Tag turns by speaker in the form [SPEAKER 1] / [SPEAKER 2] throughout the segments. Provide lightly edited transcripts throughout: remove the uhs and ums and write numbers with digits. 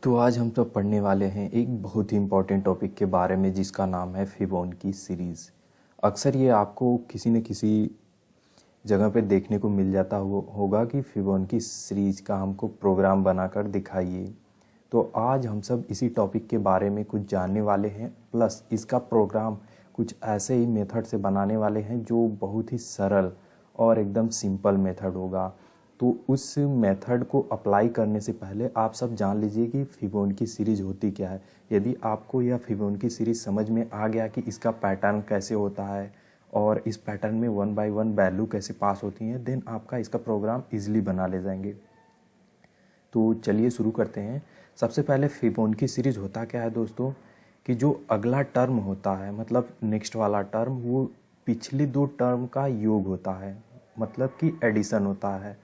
[SPEAKER 1] तो आज हम सब पढ़ने वाले हैं एक बहुत ही इम्पोर्टेंट टॉपिक के बारे में जिसका नाम है फिबोनाची सीरीज़। अक्सर ये आपको किसी न किसी जगह पे देखने को मिल जाता होगा कि फिबोनाची सीरीज़ का हमको प्रोग्राम बनाकर दिखाइए। तो आज हम सब इसी टॉपिक के बारे में कुछ जानने वाले हैं, प्लस इसका प्रोग्राम कुछ ऐसे ही मेथड से बनाने वाले हैं जो बहुत ही सरल और एकदम सिंपल मेथड होगा। तो उस मेथड को अप्लाई करने से पहले आप सब जान लीजिए कि फिबोनाची सीरीज़ होती क्या है। यदि आपको यह फिबोनाची सीरीज़ समझ में आ गया कि इसका पैटर्न कैसे होता है और इस पैटर्न में 1 बाय 1 वैल्यू कैसे पास होती हैं, देन आपका इसका प्रोग्राम इजीली बना ले जाएंगे। तो चलिए शुरू करते हैं। सबसे पहले फिबोनाची सीरीज़ होता क्या है दोस्तों, कि जो अगला टर्म होता है, मतलब नेक्स्ट वाला टर्म, वो पिछली दो टर्म का योग होता है, मतलब कि एडिशन होता है।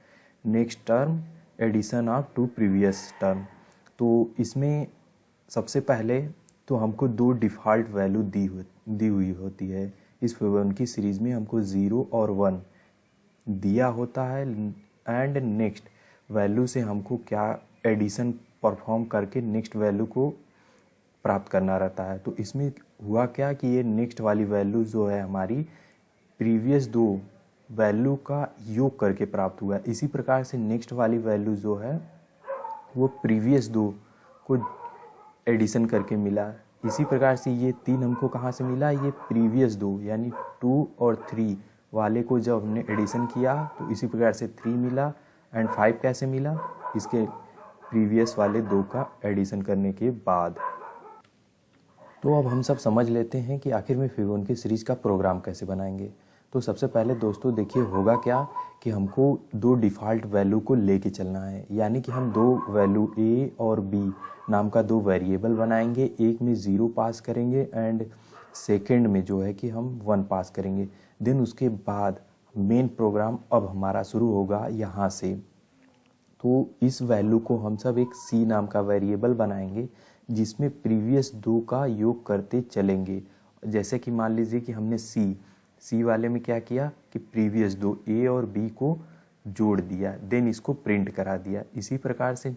[SPEAKER 1] Next term addition of two previous term. तो इसमें सबसे पहले तो हमको दो डिफ़ॉल्ट वैल्यू दी हुई होती है। इस फिबोनाची सीरीज़ में हमको 0 और 1 दिया होता है एंड नेक्स्ट वैल्यू से हमको क्या एडिशन परफॉर्म करके नेक्स्ट वैल्यू को प्राप्त करना रहता है। तो इसमें हुआ क्या कि ये नेक्स्ट वाली वैल्यू जो है हमारी प्रीवियस दो वैल्यू का योग करके प्राप्त हुआ है। इसी प्रकार से नेक्स्ट वाली वैल्यू जो है वो प्रीवियस दो को एडिशन करके मिला। इसी प्रकार से ये 3 हमको कहाँ से मिला, ये प्रीवियस दो यानी 2 और 3 वाले को जब हमने एडिशन किया तो इसी प्रकार से 3 मिला। एंड 5 कैसे मिला, इसके प्रीवियस वाले दो का एडिशन करने के बाद। तो अब हम सब समझ लेते हैं कि आखिर में फिबोनाची सीरीज़ का प्रोग्राम कैसे बनाएंगे। तो सबसे पहले दोस्तों देखिए होगा क्या कि हमको दो डिफ़ॉल्ट वैल्यू को लेके चलना है, यानी कि हम दो वैल्यू ए और बी नाम का दो वेरिएबल बनाएंगे। एक में 0 पास करेंगे एंड सेकंड में जो है कि हम 1 पास करेंगे। देन उसके बाद मेन प्रोग्राम अब हमारा शुरू होगा यहाँ से। तो इस वैल्यू को हम सब एक सी नाम का वेरिएबल बनाएंगे जिसमें प्रीवियस दो का योग करते चलेंगे। जैसे कि मान लीजिए कि हमने सी वाले में क्या किया कि प्रीवियस दो ए और बी को जोड़ दिया, देन इसको प्रिंट करा दिया। इसी प्रकार से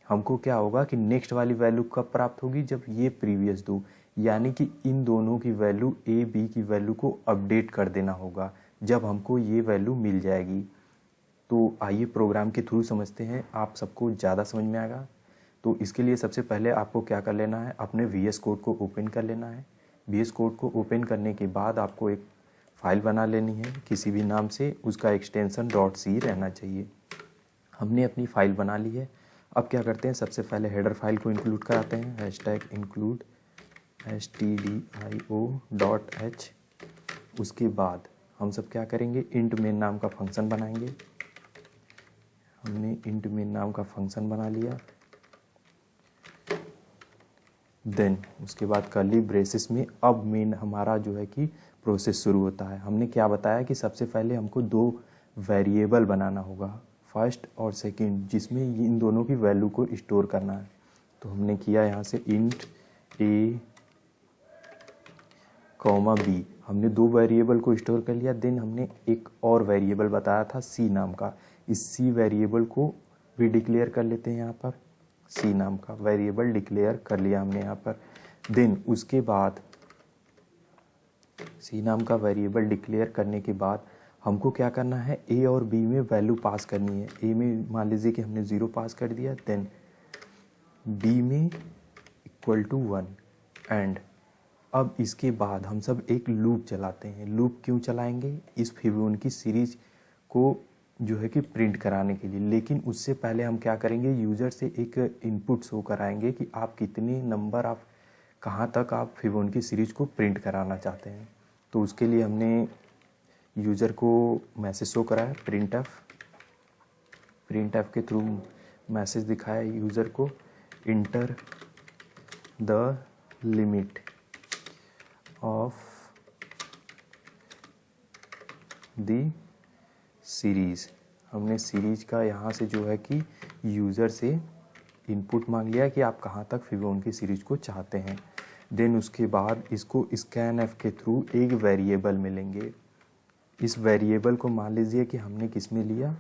[SPEAKER 1] हमको क्या होगा कि नेक्स्ट वाली वैल्यू कब प्राप्त होगी, जब ये प्रीवियस दो, यानी कि इन दोनों की वैल्यू ए बी की वैल्यू को अपडेट कर देना होगा जब हमको ये वैल्यू मिल जाएगी। तो आइए प्रोग्राम के थ्रू समझते हैं, आप सबको ज़्यादा समझ में आएगा। तो इसके लिए सबसे पहले आपको क्या कर लेना है, अपने VS कोड को ओपन कर लेना है। VS कोड को ओपन करने के बाद आपको एक फ़ाइल बना लेनी है किसी भी नाम से, उसका एक्सटेंशन .c रहना चाहिए। हमने अपनी फ़ाइल बना ली है। अब क्या करते हैं, सबसे पहले हेडर फाइल को इंक्लूड कराते हैं, #include stdio.h। उसके बाद हम सब क्या करेंगे, इंट मेन नाम का फंक्शन बनाएंगे। हमने इंट मेन नाम का फंक्शन बना लिया। देन उसके बाद कर्ली ब्रेसेस में अब मेन हमारा जो है कि प्रोसेस शुरू होता है। हमने क्या बताया कि सबसे पहले हमको दो वेरिएबल बनाना होगा, फर्स्ट और सेकंड, जिसमें इन दोनों की वैल्यू को स्टोर करना है। तो हमने किया यहाँ से इंट ए कॉमा बी, हमने दो वेरिएबल को स्टोर कर लिया। देन हमने एक और वेरिएबल बताया था सी नाम का, इस सी वेरिएबल को भी डिक्लेयर कर लेते हैं। यहाँ पर सी नाम का वेरिएबल डिक्लेयर कर लिया हमने यहाँ पर। देन उसके बाद सी नाम का वेरिएबल डिक्लेयर करने के बाद हमको क्या करना है, ए और बी में वैल्यू पास करनी है। ए में मान लीजिए कि हमने 0 पास कर दिया, देन बी में =1 एंड अब इसके बाद हम सब एक लूप चलाते हैं। लूप क्यों चलाएंगे, इस फिबोनाची सीरीज को जो है कि प्रिंट कराने के लिए। लेकिन उससे पहले हम क्या करेंगे, यूज़र से एक इनपुट शो कराएंगे कि आप कितने नंबर आप कहाँ तक आप फिबोनाची सीरीज को प्रिंट कराना चाहते हैं। तो उसके लिए हमने यूज़र को मैसेज शो कराया प्रिंट एफ के थ्रू मैसेज दिखाया यूज़र को, enter the limit of the series. हमने सीरीज़ का यहाँ से जो है कि यूज़र से इनपुट मांग लिया कि आप कहाँ तक फिबोनाची सीरीज को चाहते हैं। देन उसके बाद इसको स्कैनएफ के थ्रू एक वेरिएबल मिलेंगे। इस वेरिएबल को मान लीजिए कि हमने किस में लिया,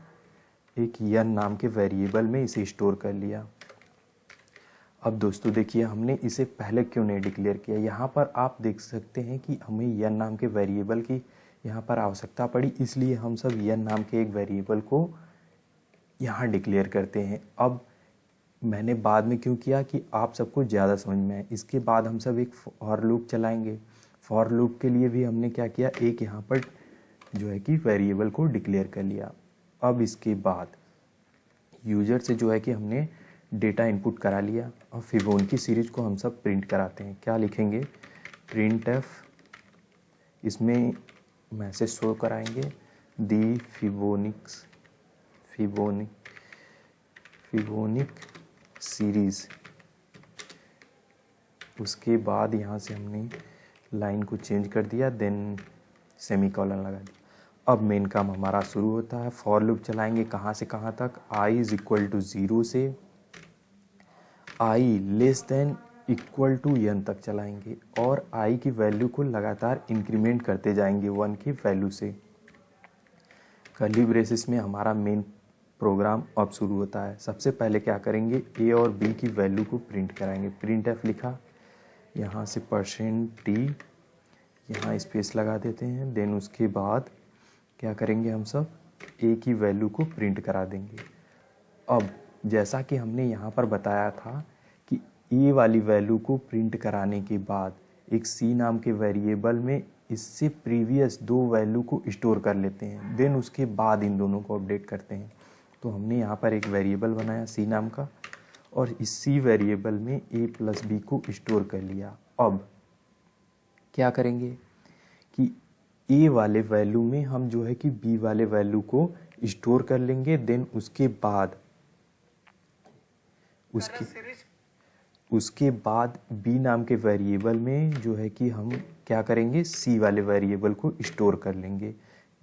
[SPEAKER 1] एक यन नाम के वेरिएबल में इसे स्टोर कर लिया। अब दोस्तों देखिए, हमने इसे पहले क्यों नहीं डिक्लेयर किया। यहाँ पर आप देख सकते हैं कि हमें यन नाम के वेरिएबल की यहाँ पर आवश्यकता पड़ी, इसलिए हम सब यन नाम के एक वेरिएबल को यहाँ डिक्लेयर करते हैं। अब मैंने बाद में क्यों किया कि आप सबको ज़्यादा समझ में आए। इसके बाद हम सब एक फॉर लूप चलाएंगे। फॉर लूप के लिए भी हमने क्या किया, एक यहाँ पर जो है कि वेरिएबल को डिक्लेयर कर लिया। अब इसके बाद यूजर से जो है कि हमने डेटा इनपुट करा लिया और फिबोनाची सीरीज को हम सब प्रिंट कराते हैं। क्या लिखेंगे, प्रिंट एफ, इसमें मैसेज शो कराएंगे दी फिबोनिक सीरीज। उसके बाद यहाँ से हमने लाइन को चेंज कर दिया, देन सेमीकोलन लगा दिया। अब मेन काम हमारा शुरू होता है। फॉर लूप चलाएंगे कहाँ से कहाँ तक, i इज इक्वल टू 0 से i less than equal to n तक चलाएंगे और i की वैल्यू को लगातार इंक्रीमेंट करते जाएंगे 1 की वैल्यू से। कर्ली ब्रेसेस में हमारा मेन प्रोग्राम अब शुरू होता है। सबसे पहले क्या करेंगे, a और b की वैल्यू को प्रिंट कराएंगे। प्रिंट एफ लिखा, यहाँ से %t, यहाँ स्पेस लगा देते हैं। देन उसके बाद क्या करेंगे, हम सब a की वैल्यू को प्रिंट करा देंगे। अब जैसा कि हमने यहाँ पर बताया था कि a वाली वैल्यू को प्रिंट कराने के बाद एक c नाम के वेरिएबल में इससे प्रीवियस दो वैल्यू को स्टोर कर लेते हैं, देन उसके बाद इन दोनों को अपडेट करते हैं। तो हमने यहाँ पर एक वेरिएबल बनाया c नाम का और इस c वेरिएबल में a प्लस b को स्टोर कर लिया। अब क्या करेंगे कि a वाले वैल्यू में हम जो है कि b वाले वैल्यू को स्टोर कर लेंगे, देन उसके बाद b नाम के वेरिएबल में जो है कि हम क्या करेंगे, c वाले वेरिएबल को स्टोर कर लेंगे,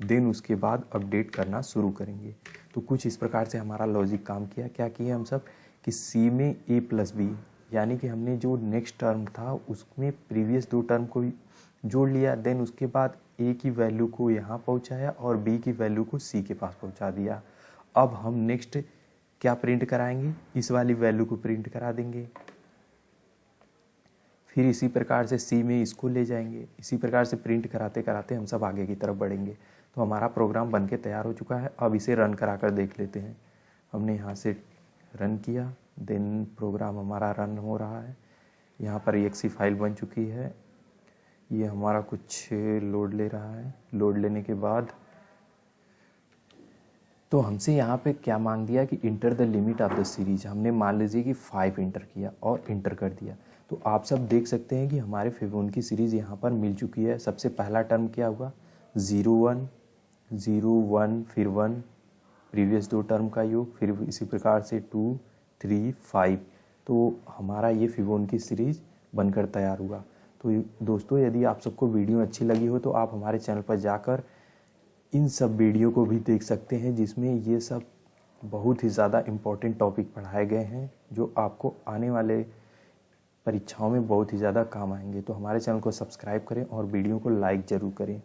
[SPEAKER 1] देन उसके बाद अपडेट करना शुरू करेंगे। तो कुछ इस प्रकार से हमारा लॉजिक काम किया। क्या किया हम सब कि c में a प्लस b, यानी कि हमने जो नेक्स्ट टर्म था उसमें प्रीवियस दो टर्म को जोड़ लिया, देन उसके बाद a की वैल्यू को यहाँ पहुँचाया और b की वैल्यू को c के पास पहुँचा दिया। अब हम नेक्स्ट क्या प्रिंट कराएंगे, इस वाली वैल्यू को प्रिंट करा देंगे। फिर इसी प्रकार से c में इसको ले जाएंगे। इसी प्रकार से प्रिंट कराते कराते हम सब आगे की तरफ बढ़ेंगे। तो हमारा प्रोग्राम बनके तैयार हो चुका है। अब इसे रन करा कर देख लेते हैं। हमने यहाँ से रन किया, देन प्रोग्राम हमारा रन हो रहा है। यहाँ पर exe फाइल बन चुकी है। ये हमारा कुछ लोड ले रहा है। लोड लेने के बाद तो हमसे यहाँ पे क्या मांग दिया कि enter the limit of the series. हमने मान लीजिए कि 5 इंटर किया और इंटर कर दिया। तो आप सब देख सकते हैं कि हमारे फिबोनाची सीरीज़ यहाँ पर मिल चुकी है। सबसे पहला टर्म क्या हुआ, 0 1 0 1 फिर 1, प्रीवियस दो टर्म का योग, फिर इसी प्रकार से 2 3 5। तो हमारा ये फिबोनाची सीरीज़ बनकर तैयार हुआ। तो दोस्तों, यदि आप सबको वीडियो अच्छी लगी हो तो आप हमारे चैनल पर जाकर इन सब वीडियो को भी देख सकते हैं, जिसमें ये सब बहुत ही ज़्यादा इम्पोर्टेंट टॉपिक पढ़ाए गए हैं जो आपको आने वाले परीक्षाओं में बहुत ही ज़्यादा काम आएंगे। तो हमारे चैनल को सब्सक्राइब करें और वीडियो को लाइक ज़रूर करें।